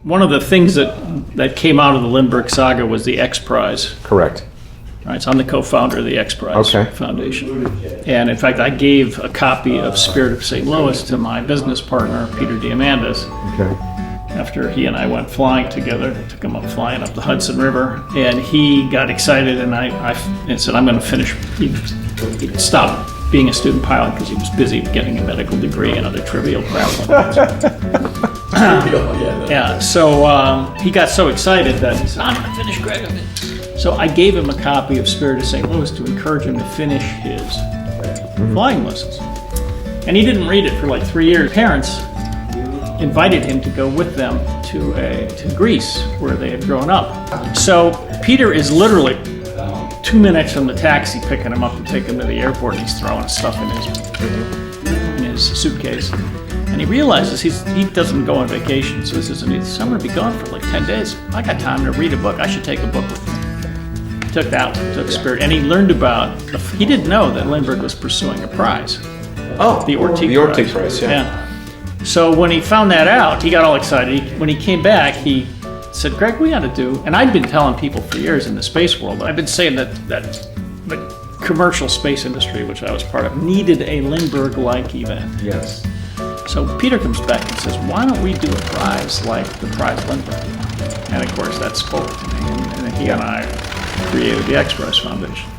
one of the things that came out of the Lindbergh saga was the XPRIZE. Correct. Right, so I'm the co-founder of the XPRIZE Foundation. And in fact, I gave a copy of Spirit of St. Louis to my business partner, Peter Diamandis. Okay. After he and I went flying together. I took him up flying up the Hudson River, and he got excited, and I said, I'm going to finish. He stopped being a student pilot because he was busy getting a medical degree and other trivial crap. Yeah, so he got so excited that he said, I'm going to finish Gregg. So I gave him a copy of Spirit of St. Louis to encourage him to finish his flying lessons. And he didn't read it for like 3 years. Parents invited him to go with them to Greece, where they had grown up. So Peter is literally 2 minutes from the taxi picking him up and taking him to the airport, and he's throwing stuff in his suitcase. And he realizes he doesn't go on vacation, so he says, I'm going to be gone for like 10 days. I got time to read a book. I should take a book with me. Took that one, took Spirit, and he learned about, he didn't know that Lindbergh was pursuing a prize. Oh, the Orteig Prize, yeah. So when he found that out, he got all excited. When he came back, he said, Gregg, we ought to do, and I'd been telling people for years in the space world, I've been saying that the commercial space industry, which I was part of, needed a Lindbergh-like event. Yes. So Peter comes back and says, why don't we do a prize like the prize Lindbergh? And of course that spoke to me, and then he and I created the XPRIZE Foundation.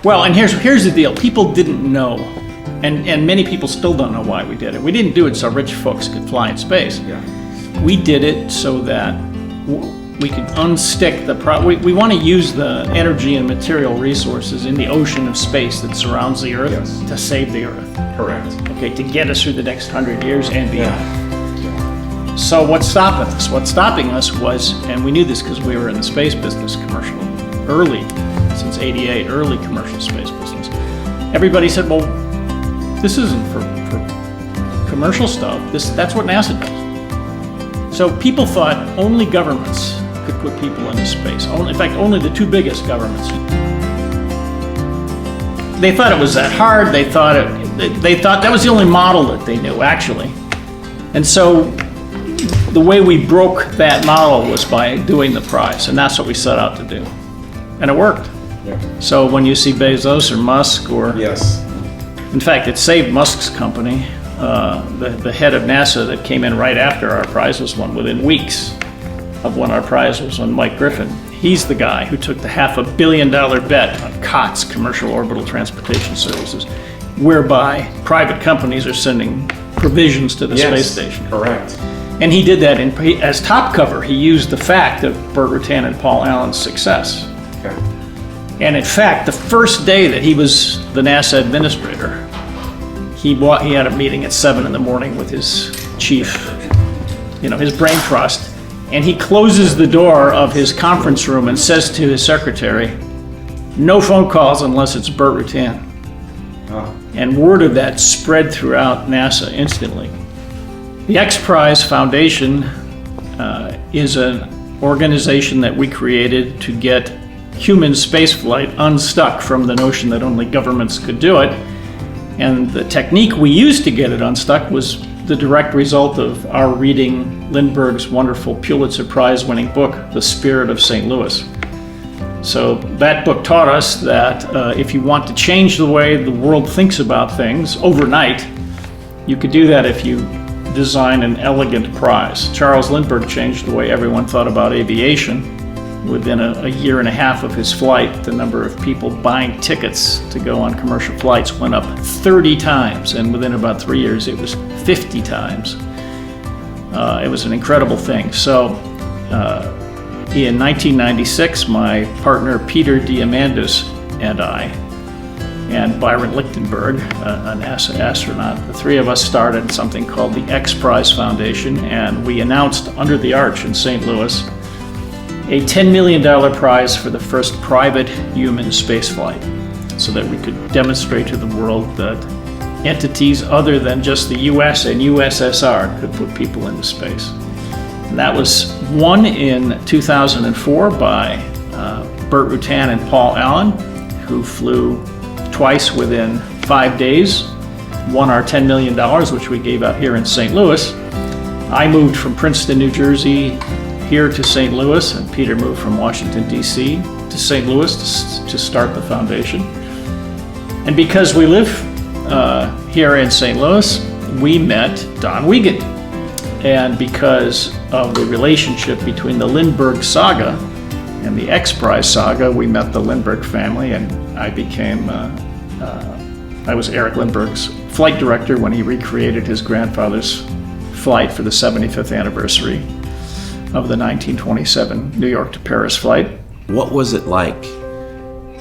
Well, and here's the deal. People didn't know, and many people still don't know why we did it. We didn't do it so rich folks could fly in space. Yeah. We did it so that we could unstick the we want to use the energy and material resources in the ocean of space that surrounds the Earth to save the Earth. Correct. Okay, to get us through the next 100 years and beyond. Yeah. So what's stopping us? What's stopping us was, and we knew this because we were in the space business early, since '88, early commercial space business. Everybody said, well, this isn't for commercial stuff. That's what NASA does. So people thought only governments could put people into space. In fact, only the two biggest governments. They thought it was that hard. They thought that was the only model that they knew, actually. And so the way we broke that model was by doing the prize, and that's what we set out to do. And it worked. Yeah. So when you see Bezos or Musk or... Yes. In fact, it saved Musk's company. The head of NASA that came in right after our prize was won, within weeks of when our prize was won, Mike Griffin. He's the guy who took the $500 million bet on COTS, Commercial Orbital Transportation Services, whereby private companies are sending provisions to the space station. Correct. And he did that as top cover. He used the fact of Burt Rutan and Paul Allen's success. Okay. And in fact, the first day that he was the NASA administrator, he had a meeting at 7 in the morning with his chief, his brain trust, and he closes the door of his conference room and says to his secretary, no phone calls unless it's Burt Rutan. Oh. And word of that spread throughout NASA instantly. The XPRIZE Foundation is an organization that we created to get human spaceflight unstuck from the notion that only governments could do it. And the technique we used to get it unstuck was the direct result of our reading Lindbergh's wonderful Pulitzer Prize-winning book, The Spirit of St. Louis. So that book taught us that if you want to change the way the world thinks about things overnight, you could do that if you design an elegant prize. Charles Lindbergh changed the way everyone thought about aviation. Within a year and a half of his flight, the number of people buying tickets to go on commercial flights went up 30 times, and within about 3 years it was 50 times. It was an incredible thing. So in 1996, my partner Peter Diamandis and I, and Byron Lichtenberg, a NASA astronaut, the three of us started something called the XPRIZE Foundation, and we announced under the arch in St. Louis a $10 million prize for the first private human spaceflight. so that we could demonstrate to the world that entities other than just the US and USSR could put people into space. And that was won in 2004 by Burt Rutan and Paul Allen, who flew twice within 5 days, won our $10 million, which we gave out here in St. Louis. I moved from Princeton, New Jersey, here to St. Louis, and Peter moved from Washington, D.C. to St. Louis to start the foundation. And because we live here in St. Louis, we met Don Wiegand. And because of the relationship between the Lindbergh saga and the XPRIZE saga, we met the Lindbergh family, and I was Erik Lindbergh's flight director when he recreated his grandfather's flight for the 75th anniversary of the 1927 New York to Paris flight. What was it like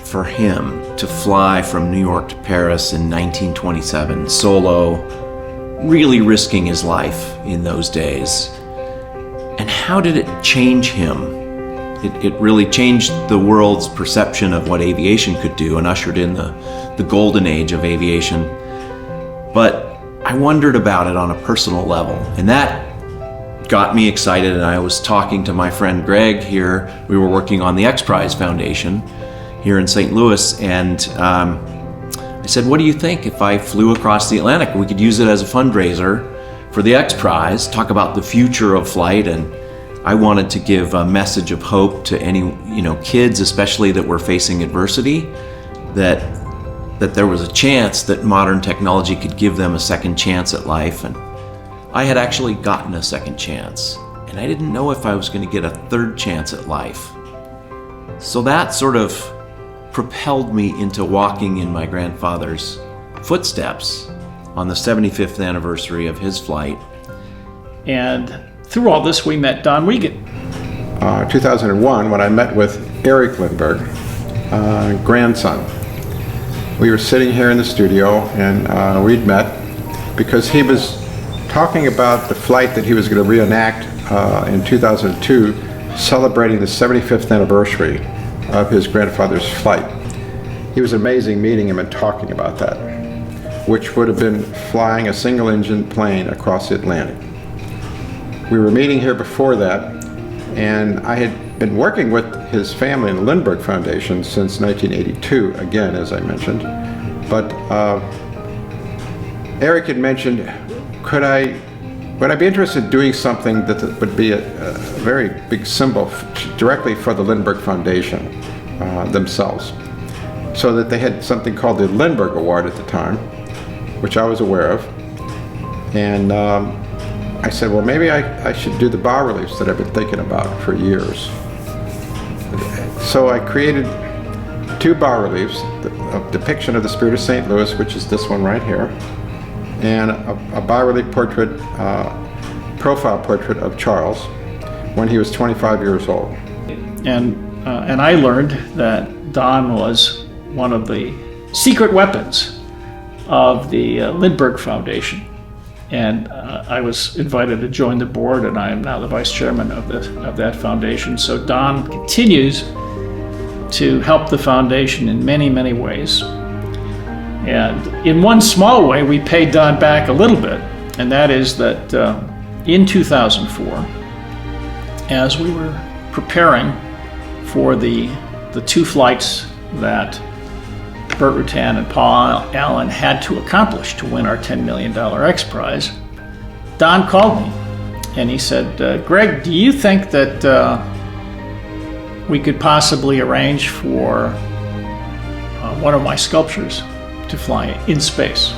for him to fly from New York to Paris in 1927, solo, really risking his life in those days? And how did it change him? It really changed the world's perception of what aviation could do and ushered in the golden age of aviation. But I wondered about it on a personal level, and that got me excited. And I was talking to my friend Gregg here. We were working on the XPRIZE Foundation here in St. Louis, and I said, what do you think if I flew across the Atlantic? We could use it as a fundraiser for the XPRIZE, talk about the future of flight. And I wanted to give a message of hope to any kids, especially that were facing adversity, that there was a chance that modern technology could give them a second chance at life. And I had actually gotten a second chance, and I didn't know if I was going to get a third chance at life. So that sort of propelled me into walking in my grandfather's footsteps on the 75th anniversary of his flight. And through all this, we met Don Wiegand. 2001, when I met with Erik Lindbergh, grandson. We were sitting here in the studio, and we'd met because he was talking about the flight that he was going to reenact in 2002, celebrating the 75th anniversary of his grandfather's flight. It was amazing meeting him and talking about that, which would have been flying a single-engine plane across the Atlantic. We were meeting here before that, and I had been working with his family in the Lindbergh Foundation since 1982, again, as I mentioned. But Erik had mentioned, would I be interested in doing something that would be a very big symbol directly for the Lindbergh Foundation themselves, so that they had something called the Lindbergh Award at the time, which I was aware of. And I said, well, maybe I should do the bas-reliefs that I've been thinking about for years. So I created 2 bas-reliefs, a depiction of the Spirit of St. Louis, which is this one right here, and a bas-relief portrait, profile portrait of Charles when he was 25 years old. And I learned that Don was one of the secret weapons of the Lindbergh Foundation. And I was invited to join the board, and I am now the vice chairman of that foundation. So Don continues to help the foundation in many, many ways. And in one small way, we paid Don back a little bit, and that is that in 2004, as we were preparing for the 2 flights that Burt Rutan and Paul Allen had to accomplish to win our $10 million XPRIZE, Don called me and he said, Gregg, do you think that we could possibly arrange for one of my sculptures to fly in space?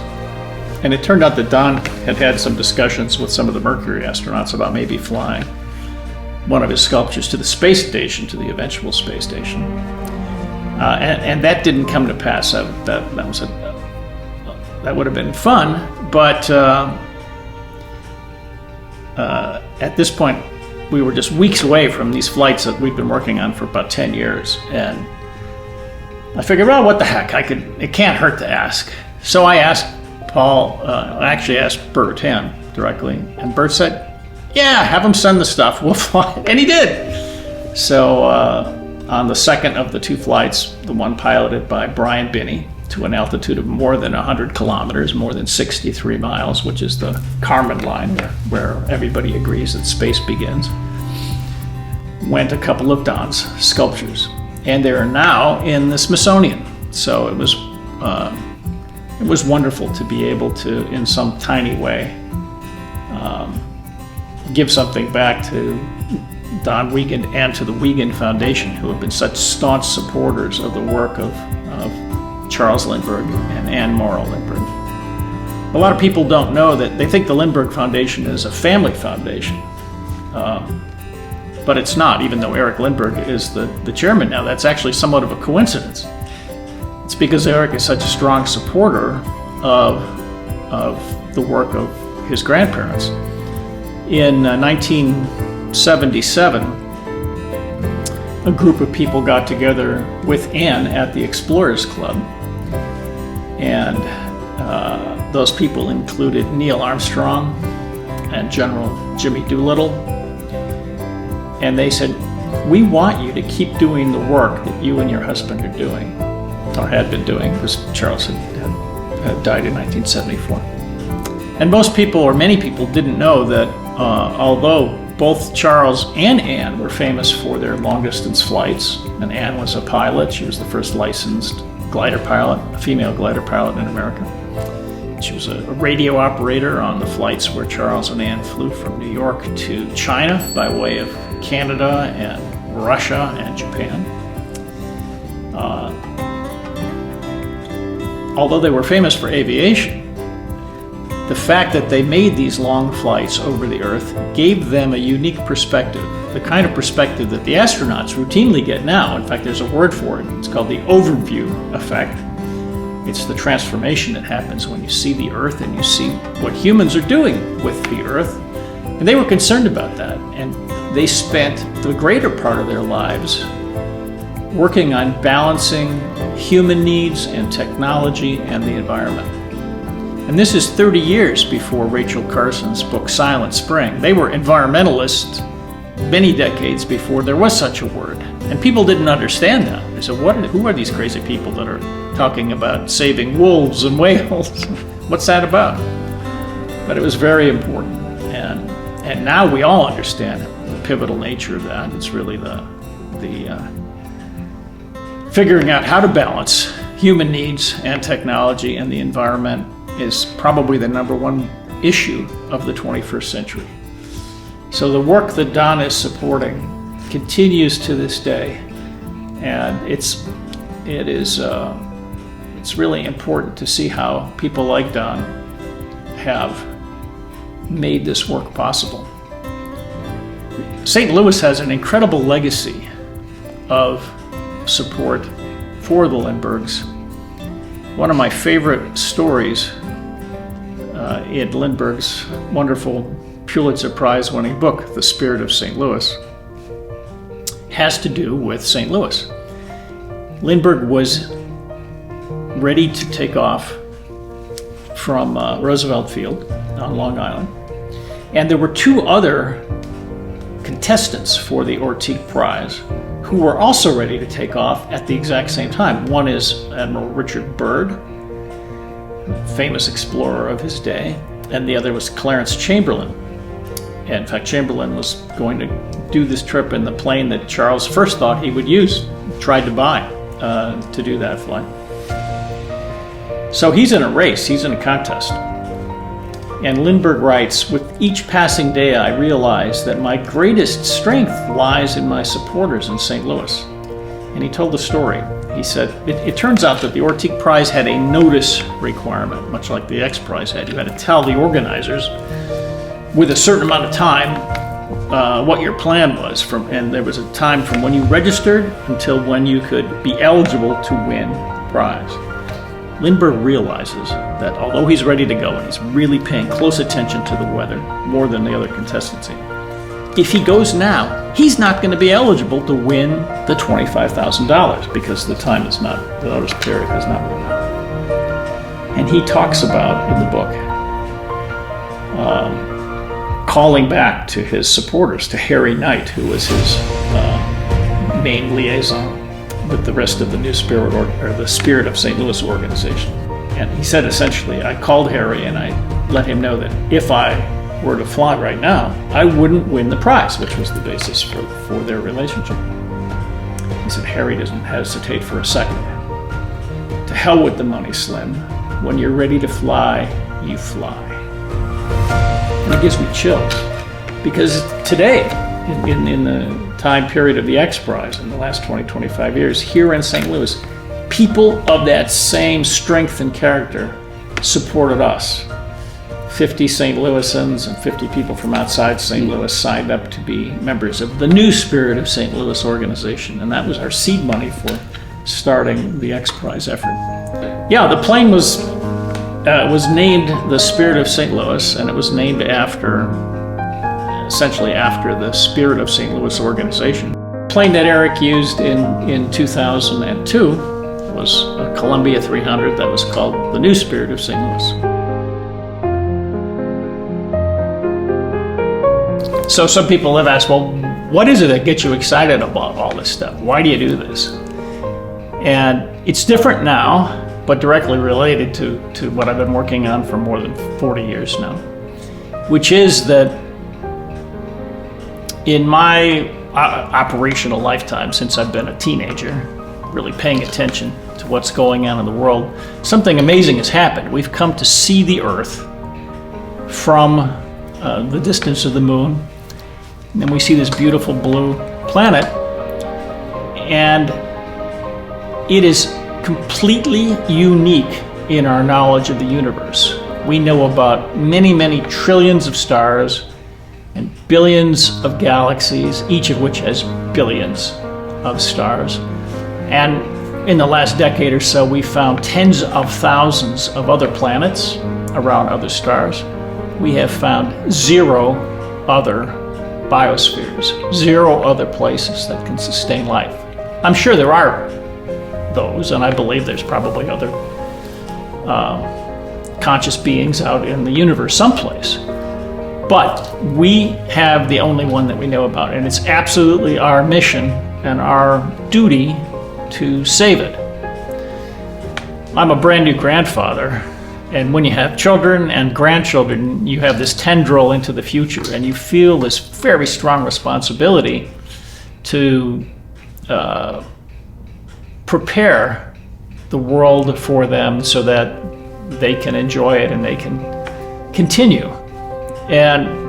And it turned out that Don had had some discussions with some of the Mercury astronauts about maybe flying one of his sculptures to the space station, to the eventual space station. And that didn't come to pass. That would have been fun, but at this point, we were just weeks away from these flights that we've been working on for about 10 years. And I figured, well, what the heck? It can't hurt to ask. So I asked Paul, I actually asked Burt Rutan directly, and Burt said, yeah, have him send the stuff, we'll fly. And he did. So on the second of the two flights, the one piloted by Brian Binney, to an altitude of more than 100 kilometers, more than 63 miles, which is the Kármán line where everybody agrees that space begins, went a couple of Don's sculptures. And they are now in the Smithsonian. So it was wonderful to be able to, in some tiny way, give something back to Don Wiegand and to the Wiegand Foundation, who have been such staunch supporters of the work of Charles Lindbergh and Anne Morrow Lindbergh. A lot of people don't know that. They think the Lindbergh Foundation is a family foundation, but it's not, even though Erik Lindbergh is the chairman now. That's actually somewhat of a coincidence. It's because Erik is such a strong supporter of the work of his grandparents. In 1977, a group of people got together with Anne at the Explorers Club, and those people included Neil Armstrong and General Jimmy Doolittle, and they said, "We want you to keep doing the work that you and your husband are doing, or had been doing," because Charles had died in 1974. And most people, or many people, didn't know that although both Charles and Anne were famous for their long-distance flights, and Anne was a pilot. She was the first licensed glider pilot, a female glider pilot in America. She was a radio operator on the flights where Charles and Anne flew from New York to China by way of Canada and Russia and Japan. Although they were famous for aviation, the fact that they made these long flights over the Earth gave them a unique perspective, the kind of perspective that the astronauts routinely get now. In fact, there's a word for it. It's called the overview effect. It's the transformation that happens when you see the Earth and you see what humans are doing with the Earth. And they were concerned about that, and they spent the greater part of their lives working on balancing human needs and technology and the environment. And this is 30 years before Rachel Carson's book Silent Spring. They were environmentalists many decades before there was such a word. And people didn't understand that. They said, who are these crazy people that are talking about saving wolves and whales? What's that about? But it was very important. And now we all understand the pivotal nature of that. It's really the figuring out how to balance human needs and technology and the environment is probably the number one issue of the 21st century. So the work that Don is supporting continues to this day, and it's really important to see how people like Don have made this work possible. St. Louis has an incredible legacy of support for the Lindberghs. One of my favorite stories in Lindbergh's wonderful Pulitzer Prize-winning book, The Spirit of St. Louis, has to do with St. Louis. Lindbergh was ready to take off from Roosevelt Field on Long Island, and there were two other contestants for the Ortiz Prize who were also ready to take off at the exact same time. One is Admiral Richard Byrd, famous explorer of his day, and the other was Clarence Chamberlain. And in fact, Chamberlain was going to do this trip in the plane that Charles first thought he would use, tried to buy to do that flight. So he's in a race, he's in a contest. And Lindbergh writes, "With each passing day I realize that my greatest strength lies in my supporters in St. Louis." And he told the story. He said, it turns out that the Ortiz Prize had a notice requirement, much like the XPRIZE had. You had to tell the organizers with a certain amount of time what your plan was, and there was a time from when you registered until when you could be eligible to win the prize. Lindbergh realizes that although he's ready to go and he's really paying close attention to the weather, more than the other contestants, if he goes now, he's not going to be eligible to win the $25,000 because the notice period has not run out. And he talks about, in the book, calling back to his supporters, to Harry Knight, who was his main liaison with the rest of the New Spirit or the Spirit of St. Louis organization. And he said essentially, I called Harry and I let him know that if I were to fly right now, I wouldn't win the prize, which was the basis for their relationship. He said, Harry doesn't hesitate for a second. To hell with the money, Slim. When you're ready to fly, you fly. And it gives me chills. Because today, in the time period of the XPRIZE, in the last 20-25 years, here in St. Louis, people of that same strength and character supported us. 50 St. Louisans and 50 people from outside St. Louis signed up to be members of the New Spirit of St. Louis organization, and that was our seed money for starting the XPRIZE effort. Yeah, the plane was named the Spirit of St. Louis, and it was named essentially after the Spirit of St. Louis organization. The plane that Erik used in 2002 was a Columbia 300 that was called the New Spirit of St. Louis. So some people have asked, well, what is it that gets you excited about all this stuff? Why do you do this? And it's different now, but directly related to what I've been working on for more than 40 years now, which is that in my operational lifetime, since I've been a teenager, really paying attention to what's going on in the world, something amazing has happened. We've come to see the Earth from the distance of the moon, and then we see this beautiful blue planet, and it is completely unique in our knowledge of the universe. We know about many, many trillions of stars and billions of galaxies, each of which has billions of stars. And in the last decade or so, we found tens of thousands of other planets around other stars. We have found 0 other biospheres, 0 other places that can sustain life. I'm sure there are those, and I believe there's probably other conscious beings out in the universe someplace. But we have the only one that we know about, and it's absolutely our mission and our duty to save it. I'm a brand new grandfather, and when you have children and grandchildren, you have this tendril into the future, and you feel this very strong responsibility to prepare the world for them so that they can enjoy it and they can continue. And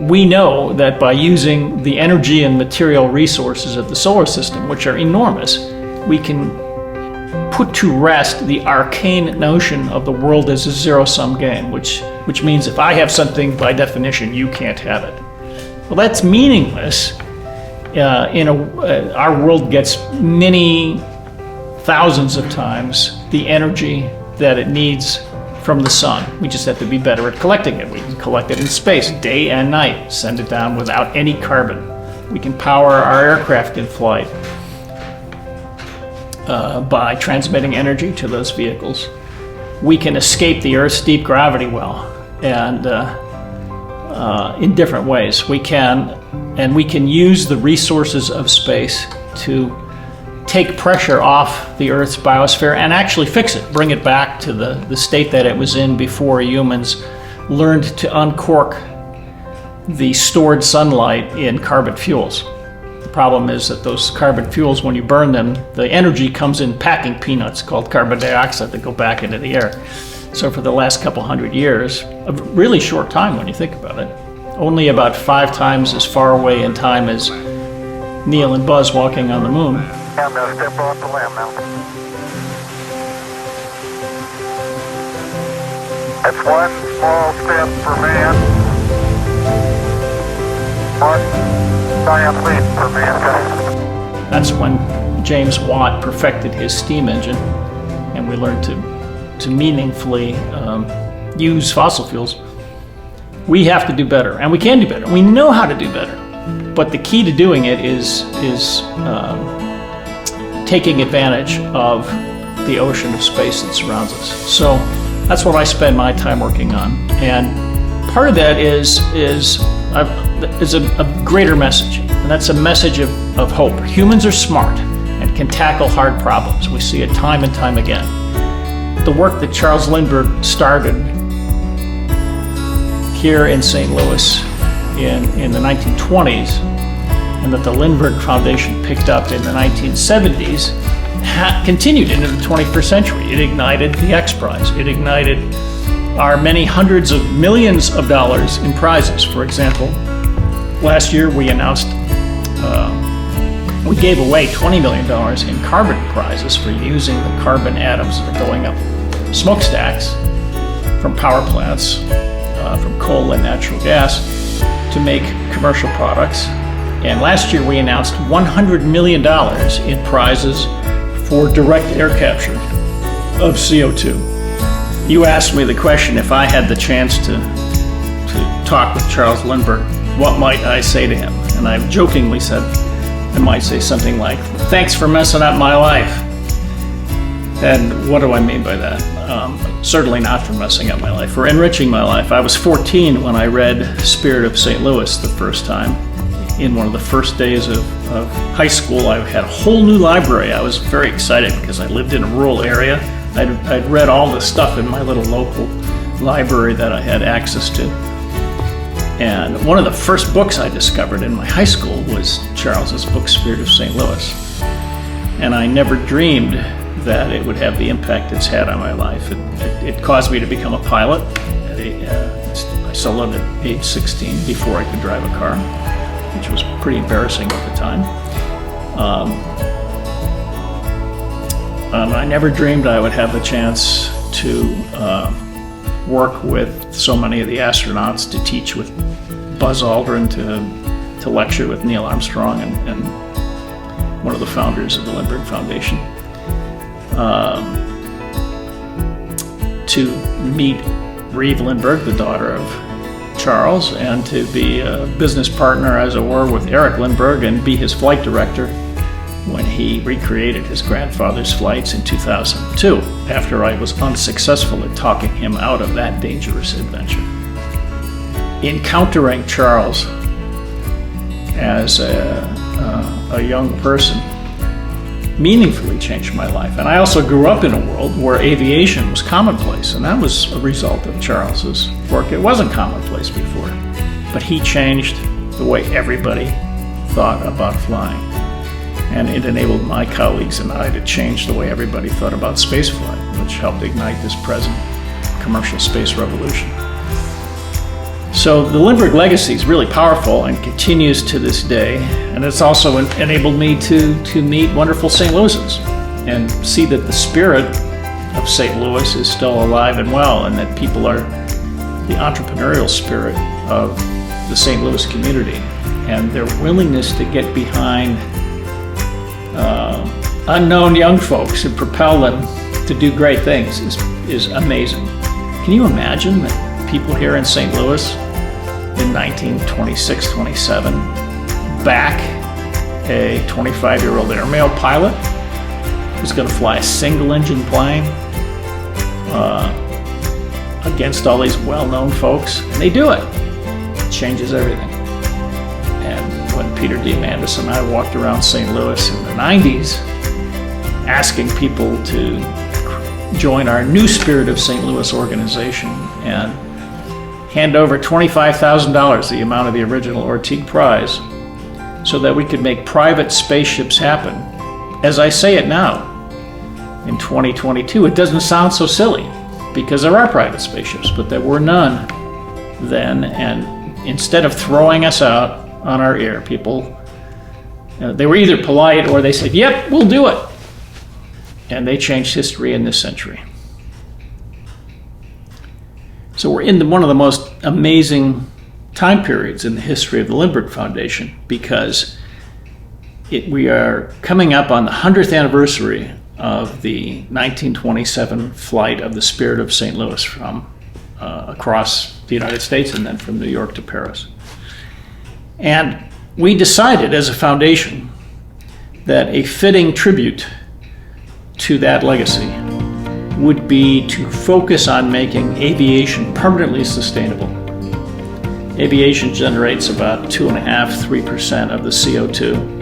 we know that by using the energy and material resources of the solar system, which are enormous, we can put to rest the arcane notion of the world as a zero-sum game, which means if I have something, by definition, you can't have it. Well, that's meaningless. Our world gets many thousands of times the energy that it needs from the sun. We just have to be better at collecting it. We can collect it in space, day and night, send it down without any carbon. We can power our aircraft in flight by transmitting energy to those vehicles. We can escape the Earth's deep gravity well, and in different ways. We can use the resources of space to take pressure off the Earth's biosphere and actually fix it, bring it back to the state that it was in before humans learned to uncork the stored sunlight in carbon fuels. The problem is that those carbon fuels, when you burn them, the energy comes in packing peanuts called carbon dioxide that go back into the air. So for the last couple hundred years, a really short time when you think about it, only about 5 times as far away in time as Neil and Buzz walking on the moon. I'm going to step off the limb now. That's one small step for man, one giant leap for mankind. That's when James Watt perfected his steam engine, and we learned to meaningfully use fossil fuels. We have to do better, and we can do better. We know how to do better, but the key to doing it is taking advantage of the ocean of space that surrounds us. So that's what I spend my time working on, and part of that is is a greater message, and that's a message of hope. Humans are smart and can tackle hard problems. We see it time and time again. The work that Charles Lindbergh started here in St. Louis in the 1920s, and that the Lindbergh Foundation picked up in the 1970s, continued into the 21st century. It ignited the XPRIZE. It ignited our many hundreds of millions of dollars in prizes. For example, last year we announced we gave away $20 million in carbon prizes for using the carbon atoms that are going up smokestacks from power plants, from coal and natural gas, to make commercial products. And last year we announced $100 million in prizes for direct air capture of CO2. You asked me the question, if I had the chance to talk with Charles Lindbergh, what might I say to him? And I've jokingly said, I might say something like, "Thanks for messing up my life." And what do I mean by that? Certainly not for messing up my life, for enriching my life. I was 14 when I read Spirit of St. Louis the first time. In one of the first days of high school, I had a whole new library. I was very excited because I lived in a rural area. I'd read all the stuff in my little local library that I had access to. And one of the first books I discovered in my high school was Charles's book, Spirit of St. Louis. And I never dreamed that it would have the impact it's had on my life. It caused me to become a pilot. I sold it at age 16 before I could drive a car, which was pretty embarrassing at the time. I never dreamed I would have the chance to work with so many of the astronauts, to teach with Buzz Aldrin, to lecture with Neil Armstrong and one of the founders of the Lindbergh Foundation, to meet Reeve Lindbergh, the daughter of Charles, and to be a business partner, as it were, with Erik Lindbergh and be his flight director when he recreated his grandfather's flights in 2002, after I was unsuccessful at talking him out of that dangerous adventure. Encountering Charles as a young person meaningfully changed my life. And I also grew up in a world where aviation was commonplace, and that was a result of Charles's work. It wasn't commonplace before, but he changed the way everybody thought about flying. And it enabled my colleagues and I to change the way everybody thought about spaceflight, which helped ignite this present commercial space revolution. So the Lindbergh legacy is really powerful and continues to this day. And it's also enabled me to meet wonderful St. Louisans and see that the spirit of St. Louis is still alive and well, and that people are the entrepreneurial spirit of the St. Louis community, and their willingness to get behind unknown young folks and propel them to do great things is amazing. Can you imagine that people here in St. Louis in 1926, 27 back a 25-year-old airmail pilot who's going to fly a single-engine plane against all these well-known folks? And they do it. It changes everything. And when Peter D. Mandis and I walked around St. Louis in the 90s asking people to join our new Spirit of St. Louis organization and hand over $25,000, the amount of the original Ortigue Prize, so that we could make private spaceships happen. As I say it now, in 2022, it doesn't sound so silly, because there are private spaceships, but there were none then. And instead of throwing us out on our ear, people, they were either polite or they said, "Yep, we'll do it." And they changed history in this century. So we're in one of the most amazing time periods in the history of the Lindbergh Foundation, because we are coming up on the 100th anniversary of the 1927 flight of the Spirit of St. Louis from across the United States and then from New York to Paris. And we decided as a foundation that a fitting tribute to that legacy would be to focus on making aviation permanently sustainable. Aviation generates about 2.5–3% of the CO2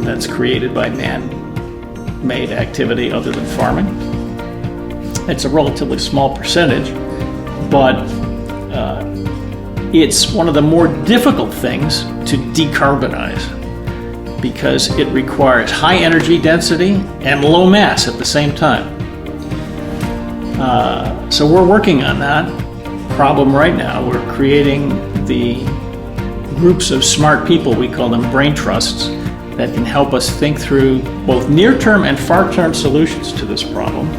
that's created by man-made activity other than farming. It's a relatively small percentage, but it's one of the more difficult things to decarbonize because it requires high energy density and low mass at the same time. So we're working on that problem right now. We're creating the groups of smart people, we call them brain trusts, that can help us think through both near-term and far-term solutions to this problem.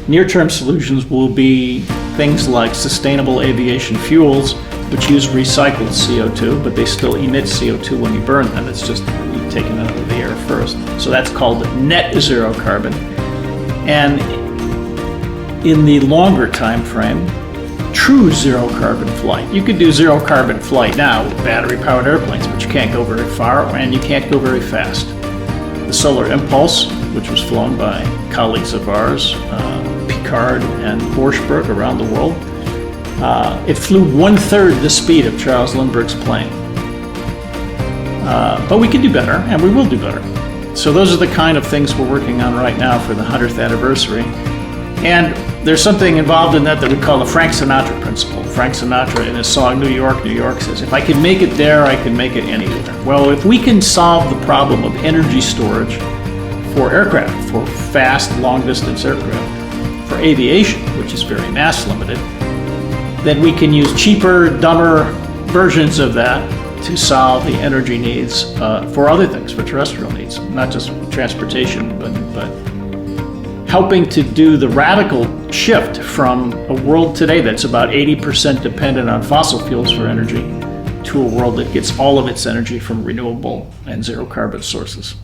Near-term solutions will be things like sustainable aviation fuels, which use recycled CO2, but they still emit CO2 when you burn them. It's just you've taken it out of the air first. So that's called net zero carbon. And in the longer time frame, true zero carbon flight. You could do zero carbon flight now with battery-powered airplanes, but you can't go very far and you can't go very fast. The Solar Impulse, which was flown by colleagues of ours, Picard and Borschberg around the world, it flew 1/3 the speed of Charles Lindbergh's plane. But we can do better, and we will do better. So those are the kind of things we're working on right now for the 100th anniversary. And there's something involved in that we call the Frank Sinatra principle. Frank Sinatra, in his song New York, New York, says, if I can make it there, I can make it anywhere. Well, if we can solve the problem of energy storage for aircraft, for fast, long-distance aircraft, for aviation, which is very mass-limited, then we can use cheaper, dumber versions of that to solve the energy needs for other things, for terrestrial needs, not just transportation, but helping to do the radical shift from a world today that's about 80% dependent on fossil fuels for energy to a world that gets all of its energy from renewable and zero carbon sources.